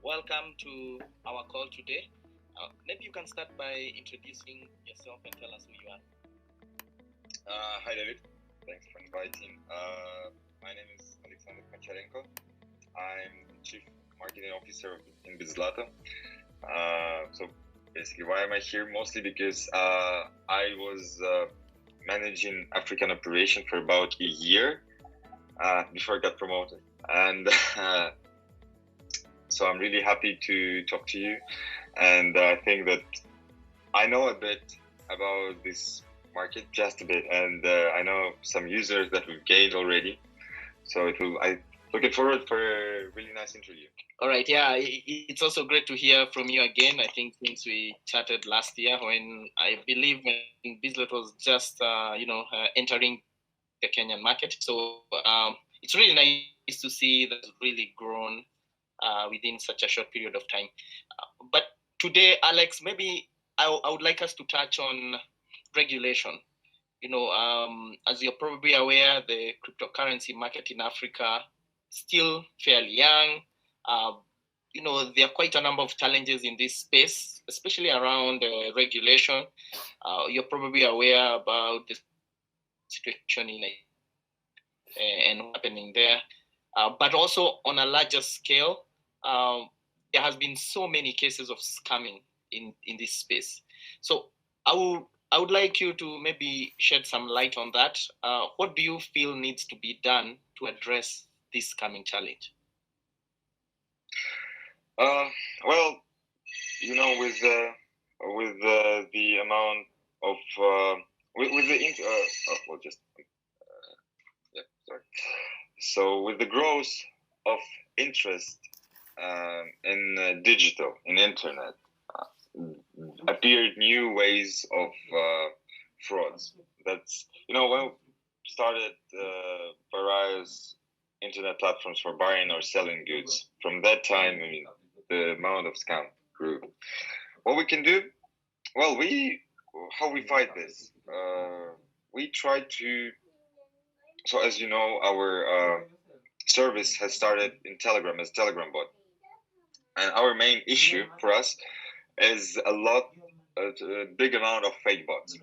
Welcome to our call today. Maybe you can start by introducing yourself and tell us who you are. Hi, David. Thanks for inviting. My name is Alexander Koncharenko. I'm Chief Marketing Officer in Bitzlato. So basically, why am I here? Mostly because I was managing African operation for about a year before I got promoted. And so I'm really happy to talk to you. And I think that I know a bit about this market, just a bit, and I know some users that we've gained already. So I'm looking forward for a really nice interview. All right, yeah, it's also great to hear from you again. I think since we chatted last year, when I believe when Bitzlato was just entering the Kenyan market. So it's really nice to see that it's really grown within such a short period of time. But today, Alex, maybe I would like us to touch on regulation. As you're probably aware, the cryptocurrency market in Africa is still fairly young. There are quite a number of challenges in this space, especially around regulation. You're probably aware about the situation in and what's happening there. But also on a larger scale, there has been so many cases of scamming in this space. So I would like you to maybe shed some light on that. What do you feel needs to be done to address this scamming challenge? Well, with the amount of with the well, just yeah, sorry. So with the growth of interest in digital, in internet, appeared new ways of frauds. That's when we started various internet platforms for buying or selling goods. From that time, the amount of scam grew. What we can do? Well, how we fight this? We try to. So as you know, our service has started in Telegram as Telegram bot, and our main issue for us is a big amount of fake bots.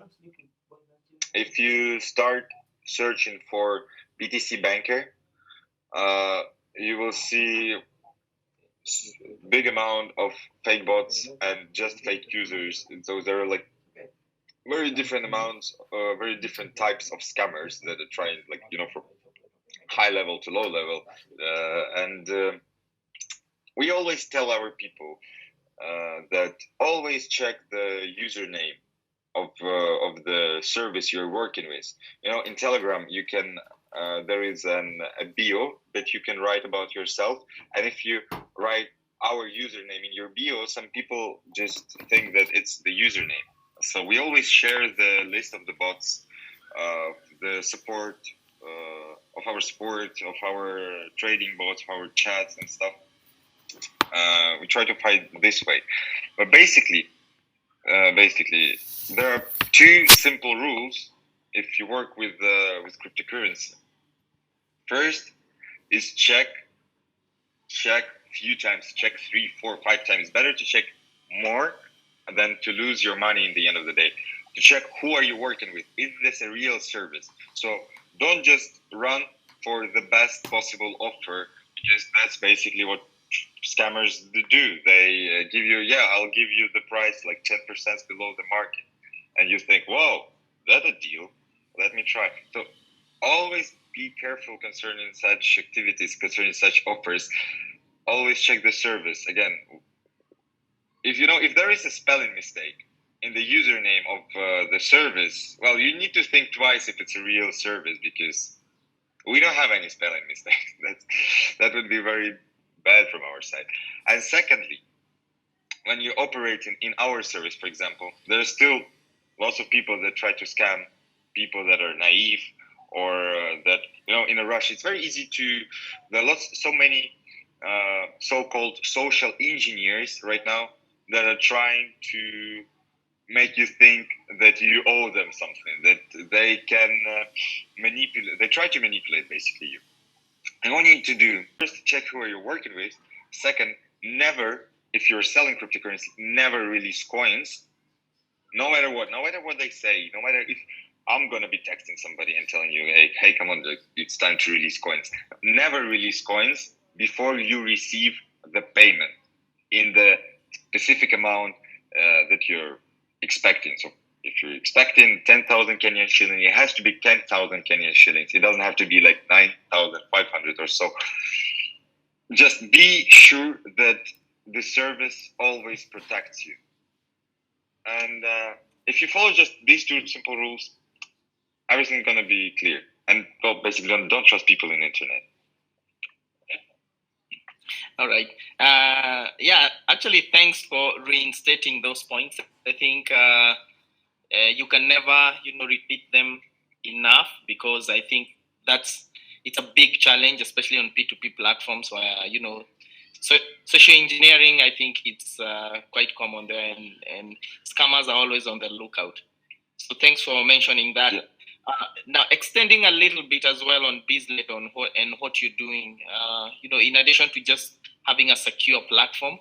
If you start searching for BTC Banker, you will see big amount of fake bots and just fake users. So there are like very different amounts, very different types of scammers that are trying, from high level to low level, and we always tell our people that always check the username of the service you're working with. In Telegram, you can there is a bio that you can write about yourself, and if you write our username in your bio, some people just think that it's the username. So we always share the list of the bots, the support of our support, of our trading bots, of our chats and stuff. We try to fight this way, but basically, there are two simple rules if you work with cryptocurrency. First is check few times, check 3, 4, 5 times. It's better to check more than to lose your money in the end of the day. To check who are you working with. Is this a real service? So don't just run for the best possible offer, because that's basically what scammers do. They give you, I'll give you the price like 10% below the market, and you think, whoa, that's a deal, let me try. So always be careful concerning such activities, concerning such offers. Always check the service. Again, if there is a spelling mistake in the username of the service, well, you need to think twice if it's a real service, because we don't have any spelling mistakes. That would be very bad from our side. And secondly, when you're operating in our service, for example, there's still lots of people that try to scam people that are naive, or that in a rush. It's very easy there are so many so-called social engineers right now that are trying to make you think that you owe them something, that they can manipulate. They try to manipulate basically you. And what you need to do, first, check who you're working with. Second, never, if you're selling cryptocurrency, never release coins, no matter what they say, no matter if I'm going to be texting somebody and telling you, hey, come on, it's time to release coins. Never release coins before you receive the payment in the specific amount that you're expecting. So if you're expecting 10,000 Kenyan shillings, it has to be 10,000 Kenyan shillings. It doesn't have to be like 9,500 or so. Just be sure that the service always protects you. And if you follow just these two simple rules, everything's going to be clear. And well, basically, don't trust people in the internet. All right. Yeah, actually, thanks for reinstating those points. I think you can never, repeat them enough, because I think it's a big challenge, especially on P2P platforms where, so social engineering, I think it's quite common there, and scammers are always on the lookout. So thanks for mentioning that. Yeah. Now, extending a little bit as well on Bitzlato and what you're doing, in addition to just having a secure platform,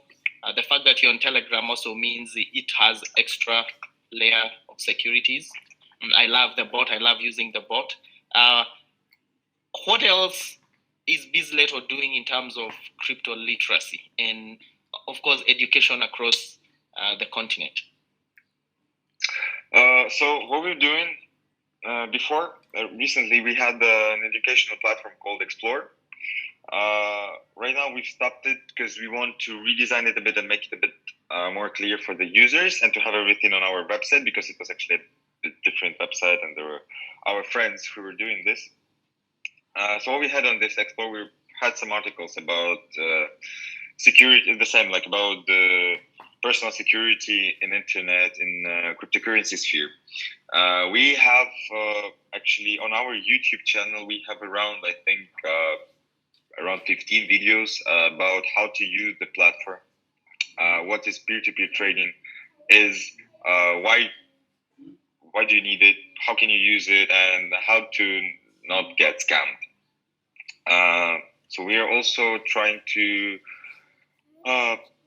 the fact that you're on Telegram also means it has extra layer of securities. I love the bot. I love using the bot. What else is Bitzlato doing in terms of crypto literacy and, of course, education across the continent? So what we're doing before, recently we had an educational platform called Explore. Right now we've stopped it because we want to redesign it a bit and make it a bit more clear for the users, and to have everything on our website, because it was actually a different website and there were our friends who were doing this. So what we had on this Explore, we had some articles about security, the same, like about the personal security in internet, in cryptocurrency sphere. We have actually on our YouTube channel, we have around, I think, around 15 videos about how to use the platform, what is peer-to-peer trading is, why do you need it, how can you use it, and how to not get scammed. So we are also trying to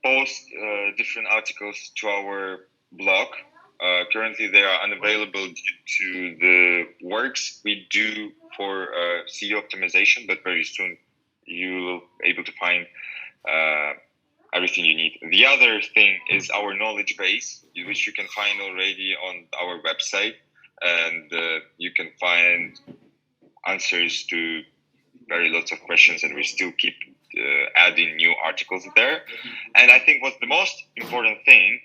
post different articles to our blog. Currently, they are unavailable due to the works we do for SEO optimization, but very soon you will be able to find everything you need. The other thing is our knowledge base, which you can find already on our website, and you can find answers to very lots of questions, and we still keep adding new articles there. And I think what's the most important thing,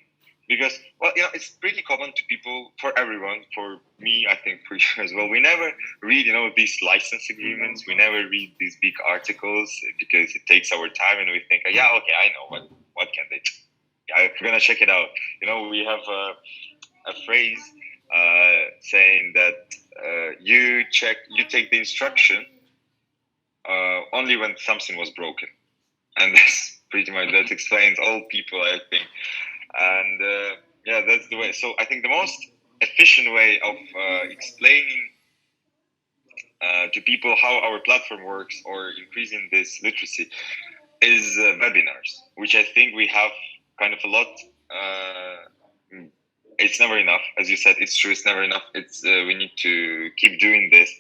because, well, it's pretty common to people, for everyone, for me, I think for you as well, we never read, these license agreements, we never read these big articles, because it takes our time, and we think, yeah, okay, I know, what can they do? I'm gonna check it out. We have a phrase saying that you take the instruction only when something was broken, and that's pretty much, that explains all people, I think. And yeah, that's the way. So I think the most efficient way of explaining to people how our platform works, or increasing this literacy, is webinars, which I think we have kind of a lot. It's never enough, as you said. It's true. It's never enough. It's we need to keep doing this.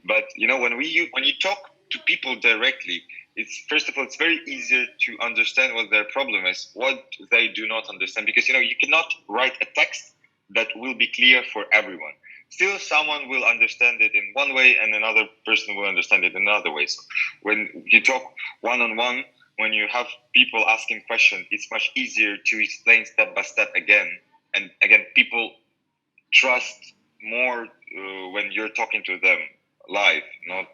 But when you talk to people directly, it's, first of all, it's very easier to understand what their problem is, what they do not understand, because you cannot write a text that will be clear for everyone. Still, someone will understand it in one way, and another person will understand it in another way. So when you talk one-on-one, when you have people asking questions, it's much easier to explain step by step again. And again, people trust more when you're talking to them live, not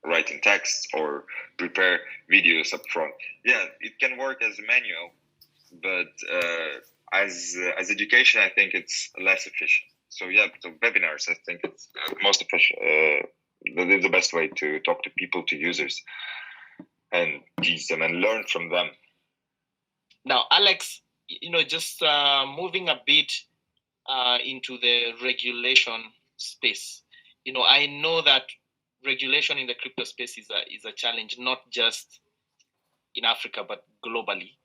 writing texts or prepare videos up front. Yeah, it can work as a manual, but as education, I think it's less efficient. So yeah, so webinars, I think it's most efficient. The best way to talk to people, to users, and teach them and learn from them. Now, Alex, just moving a bit into the regulation space. I know that regulation in the crypto space is a challenge, not just in Africa, but globally.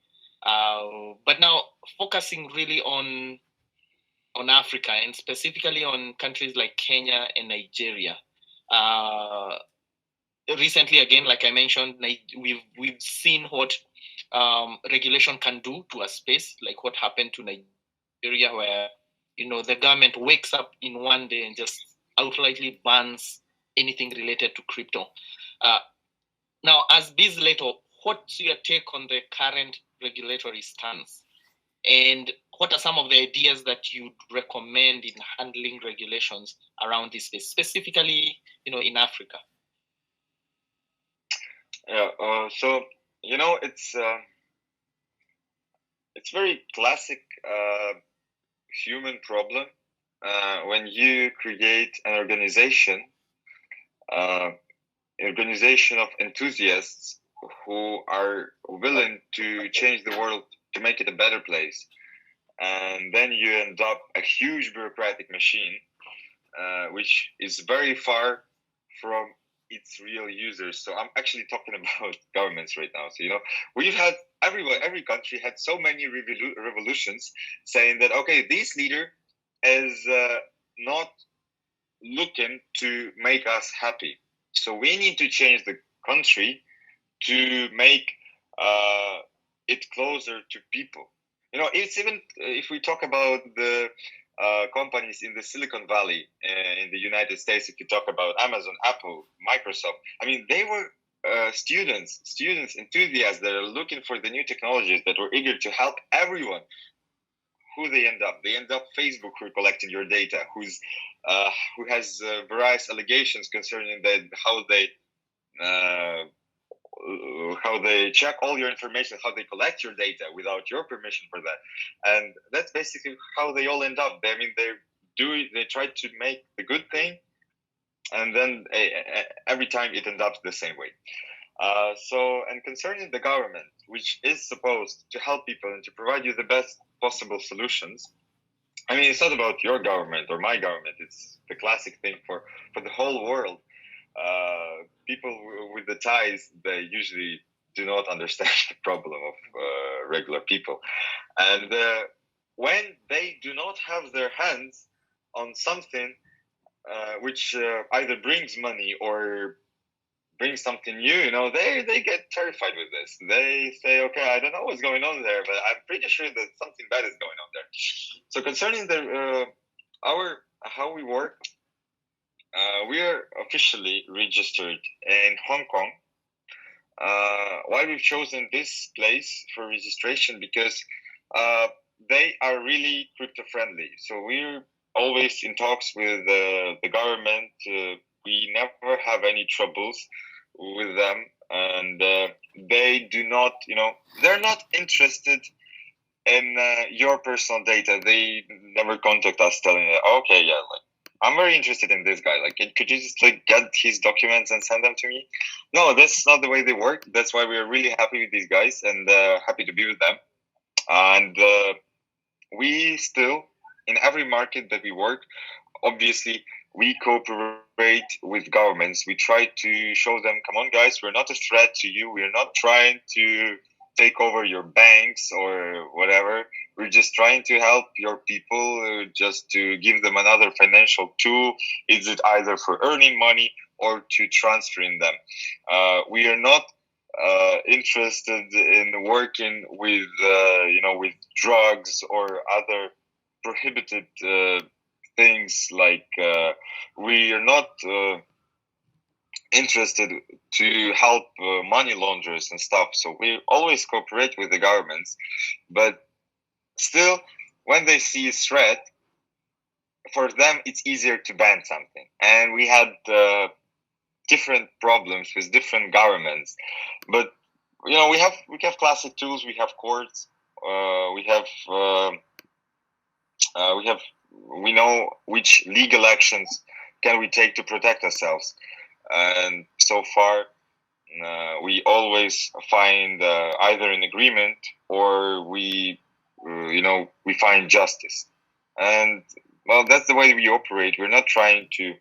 But now focusing really on Africa, and specifically on countries like Kenya and Nigeria. Recently, again, like I mentioned, we've seen what regulation can do to a space, like what happened to Nigeria, where the government wakes up in one day and just outrightly bans anything related to crypto. Now, as Bitzlato, what's your take on the current regulatory stance? And what are some of the ideas that you'd recommend in handling regulations around this space, specifically, in Africa? Yeah. So it's very classic human problem when you create an organization of enthusiasts who are willing to change the world to make it a better place, and then you end up a huge bureaucratic machine which is very far from its real users. So I'm actually talking about governments right now. So we've had every country had so many revolutions saying that, okay, this leader is not looking to make us happy, so we need to change the country to make it closer to people. It's even if we talk about the companies in the Silicon Valley in the United States, if you talk about Amazon, Apple, Microsoft, I mean, they were students, enthusiasts that are looking for the new technologies, that were eager to help everyone. Who they end up? They end up Facebook, who are collecting your data, who has various allegations concerning how they check all your information, how they collect your data without your permission for that. And that's basically how they all end up. They try to make the good thing, and then every time it ends up the same way. And concerning the government, which is supposed to help people and to provide you the best possible solutions, I mean, it's not about your government or my government. It's the classic thing for the whole world. People with the ties, they usually do not understand the problem of regular people. And when they do not have their hands on something which either brings money or brings something new, they get terrified with this. They say, okay, I don't know what's going on there, but I'm pretty sure that something bad is going on there. So concerning how we work, we are officially registered in Hong Kong. Why we've chosen this place for registration? Because they are really crypto friendly. So we're always in talks with the government. We never have any troubles with them, and they do not, they're not interested in your personal data. They never contact us telling us, okay, yeah, like, I'm very interested in this guy. Like, could you just get his documents and send them to me? No, that's not the way they work. That's why we are really happy with these guys and happy to be with them. And we still, in every market that we work, obviously, we cooperate with governments. We try to show them, come on, guys, we're not a threat to you. We're not trying to take over your banks or whatever. We're just trying to help your people, just to give them another financial tool. Is it either for earning money or to transferring them? We are not interested in working with, with drugs or other prohibited things. Like we are not interested to help money launderers and stuff. So we always cooperate with the governments, but still, when they see a threat, for them it's easier to ban something. And we had different problems with different governments, but we have classic tools. We have courts. We know which legal actions can we take to protect ourselves, and so far we always find either an agreement or we find justice. And well, that's the way we operate. We're not trying to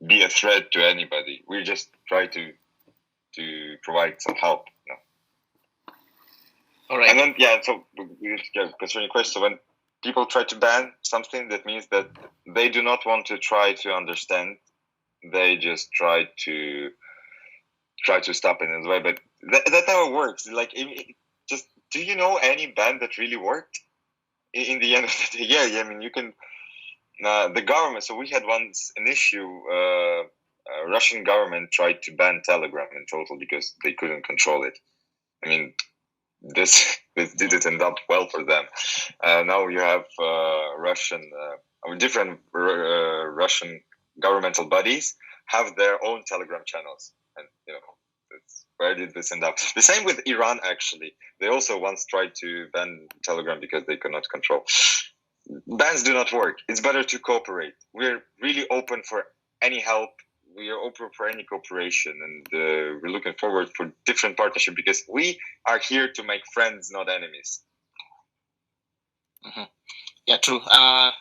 be a threat to anybody. We just try to to provide some help. All right. And then so concerning your question, so when people try to ban something, that means that they do not want to try to understand. They just try to stop it in the way, but that never works. Like, just do you know any ban that really worked? In the end of the day, I mean, you can. The government. So we had once an issue. Russian government tried to ban Telegram in total because they couldn't control it. I mean, this didn't end up well for them. Now you have different Russian governmental bodies have their own Telegram channels, and where did this end up? The same with Iran, actually. They also once tried to ban Telegram because they could not control. Bans do not work. It's better to cooperate. We're really open for any help. We are open for any cooperation, and we're looking forward for different partnership because we are here to make friends, not enemies. Mm-hmm. Yeah, true. I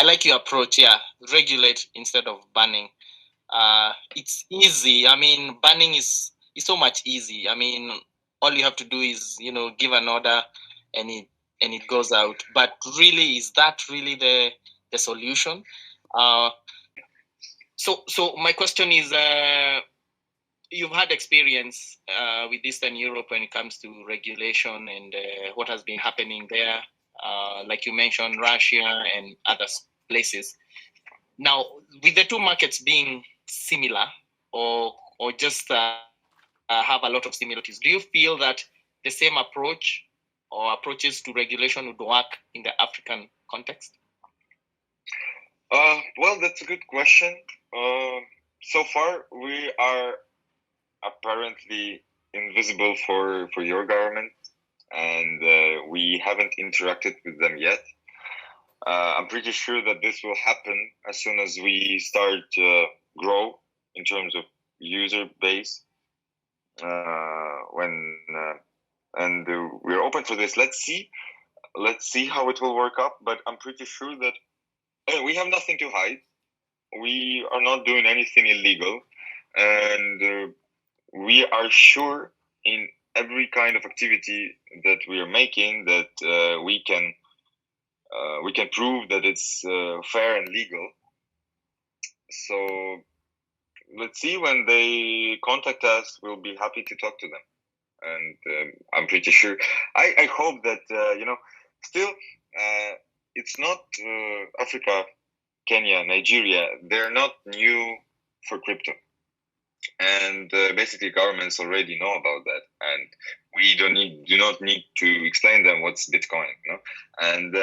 like your approach. Yeah, regulate instead of banning. It's easy. I mean, banning is so much easy. I mean, all you have to do is give an order, and it goes out. But really, is that really the solution? So my question is, you've had experience with Eastern Europe when it comes to regulation and what has been happening there, like you mentioned, Russia and other places. Now, with the two markets being similar or just have a lot of similarities, do you feel that the same approach or approaches to regulation would work in the African context? Well, that's a good question. So far, we are apparently invisible for your government, and we haven't interacted with them yet. I'm pretty sure that this will happen as soon as we start grow in terms of user base. And we're open for this. Let's see how it will work up. But I'm pretty sure that we have nothing to hide. We are not doing anything illegal, and we are sure in every kind of activity that we are making that we can prove that it's fair and legal. So let's see, when they contact us, we'll be happy to talk to them. And I'm pretty sure, I hope that, still, it's not Africa, Kenya, Nigeria, they're not new for crypto. And basically governments already know about that, and we do not need to explain them what's Bitcoin. And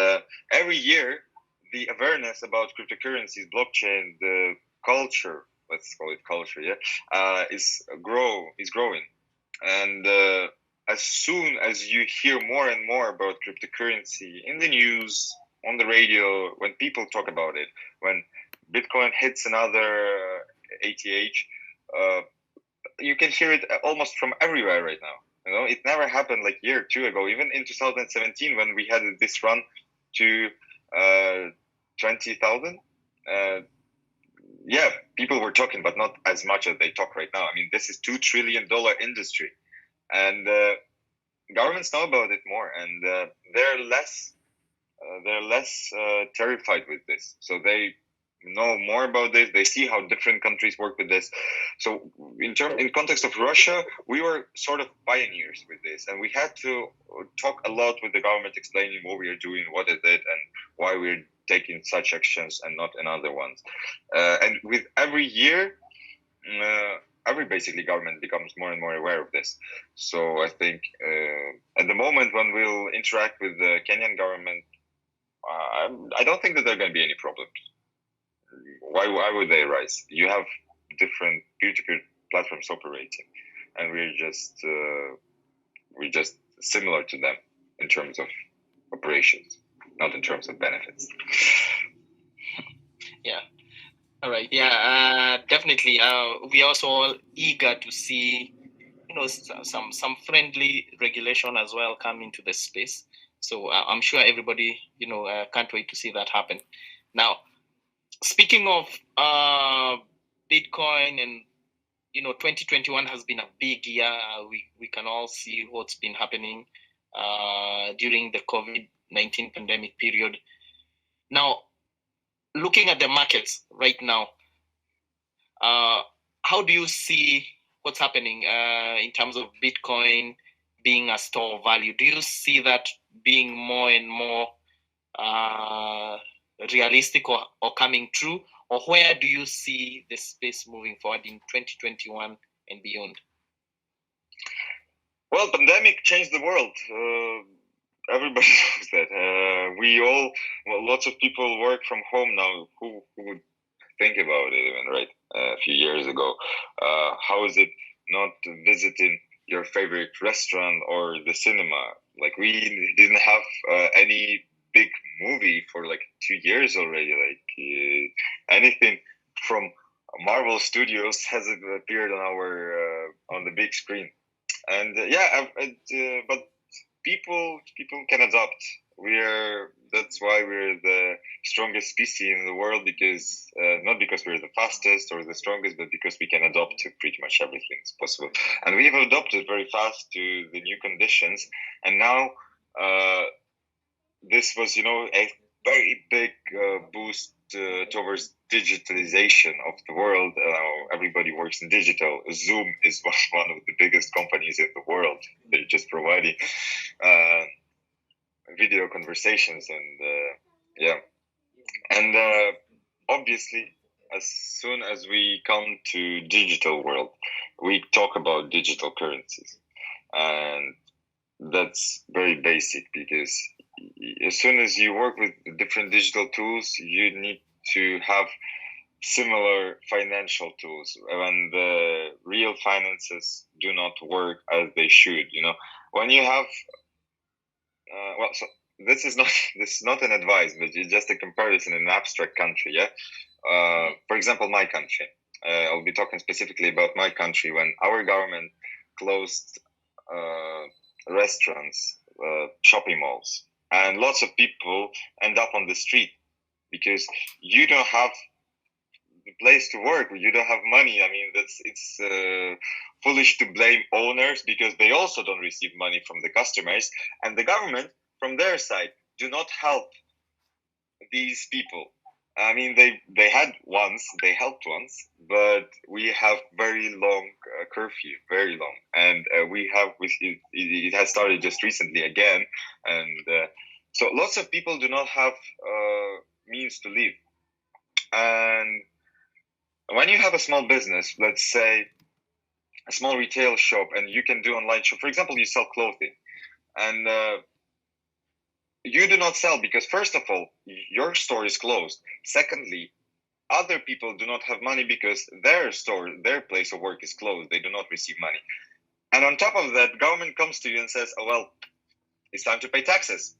every year the awareness about cryptocurrencies, blockchain, the culture, let's call it culture, is growing. And as soon as you hear more and more about cryptocurrency in the news, on the radio, when people talk about it, when Bitcoin hits another ATH, you can hear it almost from everywhere right now. It never happened like a year or two ago. Even in 2017, when we had this run to 20,000, people were talking, but not as much as they talk right now. I mean, this is $2 trillion industry, and governments know about it more, and they're less terrified with this. So they know more about this. They see how different countries work with this. So in context of Russia, we were sort of pioneers with this, and we had to talk a lot with the government, explaining what we are doing, what is it, and why we're taking such actions and not another ones. And with every year, every basically government becomes more and more aware of this. So I think at the moment when we'll interact with the Kenyan government, I don't think that there are going to be any problems. Why would they arise? You have different peer-to-peer platforms operating, and we're just similar to them in terms of operations, not in terms of benefits. Yeah. All right. Yeah. Definitely. We are also all eager to see, some friendly regulation as well come into the space. So I'm sure everybody, can't wait to see that happen. Now, speaking of Bitcoin and 2021 has been a big year. We can all see what's been happening during the COVID-19 pandemic period. Now, looking at the markets right now, how do you see what's happening in terms of Bitcoin being a store of value? Do you see that being more and more realistic or coming true? Or where do you see the space moving forward in 2021 and beyond? Well, pandemic changed the world. Everybody knows that. Lots of people work from home now. Who would think about it even, right? A few years ago. How is it not visiting your favorite restaurant or the cinema? Like, we didn't have any big movie for like 2 years already. Like anything from Marvel Studios has appeared on our on the big screen, and but people can adapt. That's why we're the strongest species in the world, because not because we're the fastest or the strongest, but because we can adapt to pretty much everything is possible, and we have adapted very fast to the new conditions. And now this was, a very big boost towards digitalization of the world. Everybody works in digital. Zoom is one of the biggest companies in the world. They're just providing video conversations, and obviously, as soon as we come to digital world, we talk about digital currencies, and that's very basic, because as soon as you work with different digital tools, you need to have similar financial tools, and the real finances do not work as they should. When you have so this is not an advice, but it's just a comparison in an abstract country. For example, my country. I'll be talking specifically about my country. When our government closed restaurants, shopping malls, and lots of people end up on the street because you don't have the place to work, you don't have money. I mean, it's foolish to blame owners, because they also don't receive money from the customers, and the government from their side do not help these people. I mean, they helped once, but we have very long curfew, very long, and it has started just recently again, and so lots of people do not have means to live. And when you have a small business, let's say a small retail shop, and you can do online shop, for example, you sell clothing, and you do not sell because, first of all, your store is closed. Secondly, other people do not have money because their store, their place of work is closed. They do not receive money. And on top of that, government comes to you and says, oh, well, it's time to pay taxes.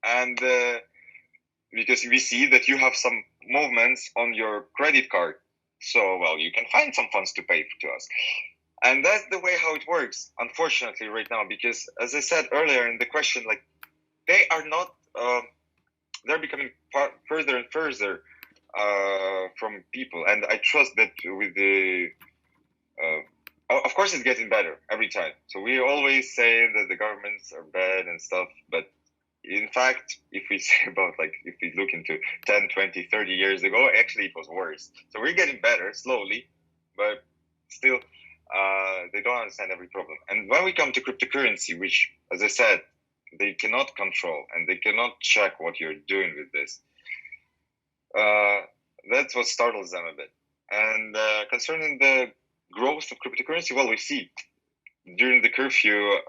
And because we see that you have some movements on your credit card. So, well, you can find some funds to pay to us. And that's the way how it works, unfortunately, right now, because as I said earlier in the question, like, they are not, they're becoming further and further from people. And I trust that with the, of course, it's getting better every time. So we always say that the governments are bad and stuff, but in fact, if we say about, like, if we look into 10, 20, 30 years ago, actually it was worse. So we're getting better slowly, but still, they don't understand every problem. And when we come to cryptocurrency, which, as I said, they cannot control and they cannot check what you're doing with this, that's what startles them a bit. And concerning the growth of cryptocurrency, well, we see during the curfew,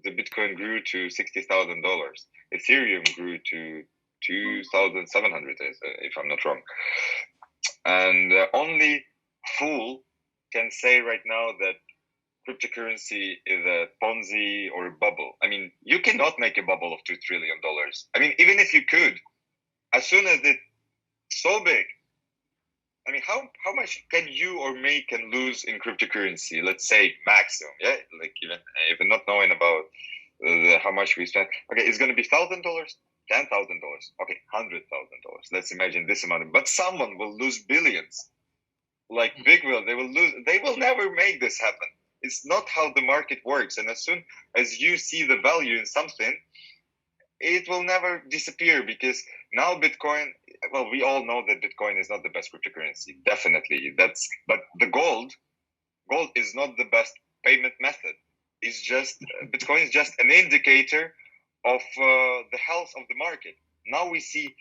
the Bitcoin grew to $60,000. Ethereum grew to 2,700, if I'm not wrong. And only fool can say right now that cryptocurrency is a Ponzi or a bubble. I mean, you cannot make a bubble of $2 trillion. I mean, even if you could, as soon as it's so big, I mean, how much can you or me can lose in cryptocurrency? Let's say maximum, yeah? Like, even not knowing about how much we spend. Okay, it's going to be $1,000, $10,000, okay, $100,000. Let's imagine this amount. But someone will lose billions. like big will, they will lose. They will never make this happen. It's not how the market works. And as soon as you see the value in something, it will never disappear, because now Bitcoin, well, we all know that Bitcoin is not the best cryptocurrency. Definitely. But the gold is not the best payment method. It's just, Bitcoin is just an indicator of the health of the market. Now we see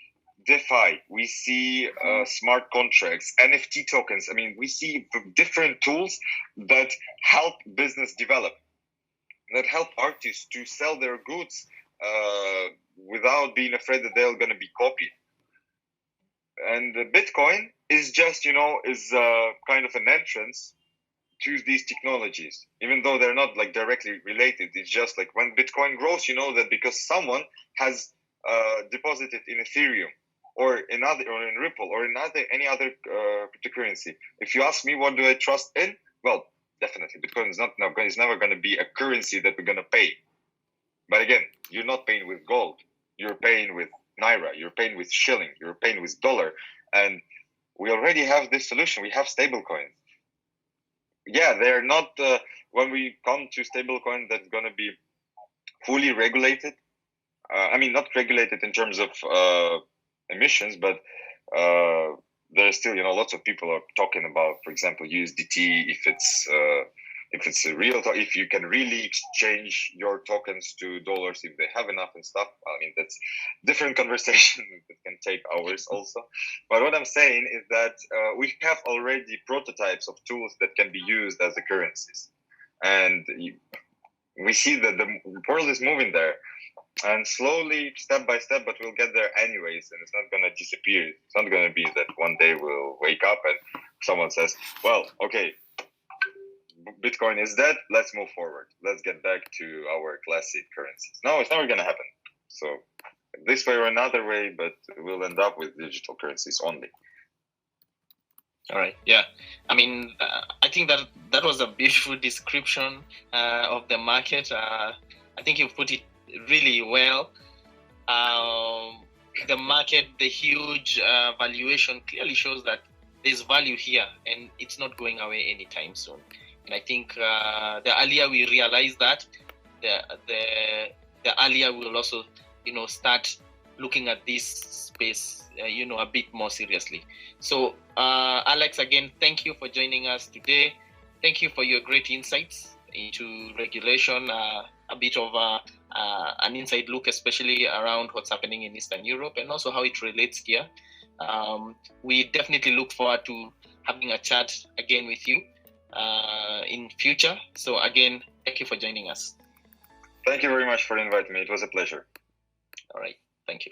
DeFi, we see smart contracts, NFT tokens. I mean, we see different tools that help business develop, that help artists to sell their goods without being afraid that they're going to be copied. And Bitcoin is just, is kind of an entrance to these technologies, even though they're not like directly related. It's just like when Bitcoin grows, you know that because someone has deposited in Ethereum or in Ripple or in any other cryptocurrency. If you ask me, what do I trust in? Well, definitely Bitcoin is never going to be a currency that we're going to pay. But again, you're not paying with gold. You're paying with Naira. You're paying with shilling. You're paying with dollar. And we already have this solution. We have stablecoins. Yeah, they're not, when we come to stablecoin that's going to be fully regulated. I mean, not regulated in terms of emissions, but there's still, lots of people are talking about, for example, USDT, if it's a real, if you can really exchange your tokens to dollars if they have enough and stuff. I mean, that's different conversation that can take hours also. But what I'm saying is that we have already prototypes of tools that can be used as the currencies. And we see that the world is moving there. And slowly, step by step, but we'll get there anyways, and it's not going to disappear. It's not going to be that one day we'll wake up and someone says, well, okay, Bitcoin is dead, let's move forward. Let's get back to our classic currencies. No, it's never going to happen. So this way or another way, but we'll end up with digital currencies only. All right. Yeah. I mean, I think that was a beautiful description of the market. I think you put it really well. The market, the huge valuation clearly shows that there's value here and it's not going away anytime soon. And I think the earlier we realize that, the earlier we'll also, start looking at this space, a bit more seriously. So, Alex, again, thank you for joining us today. Thank you for your great insights into regulation, a bit of an inside look, especially around what's happening in Eastern Europe and also how it relates here. We definitely look forward to having a chat again with you in future. So again, thank you for joining us. Thank you very much for inviting me. It was a pleasure. All right. Thank you.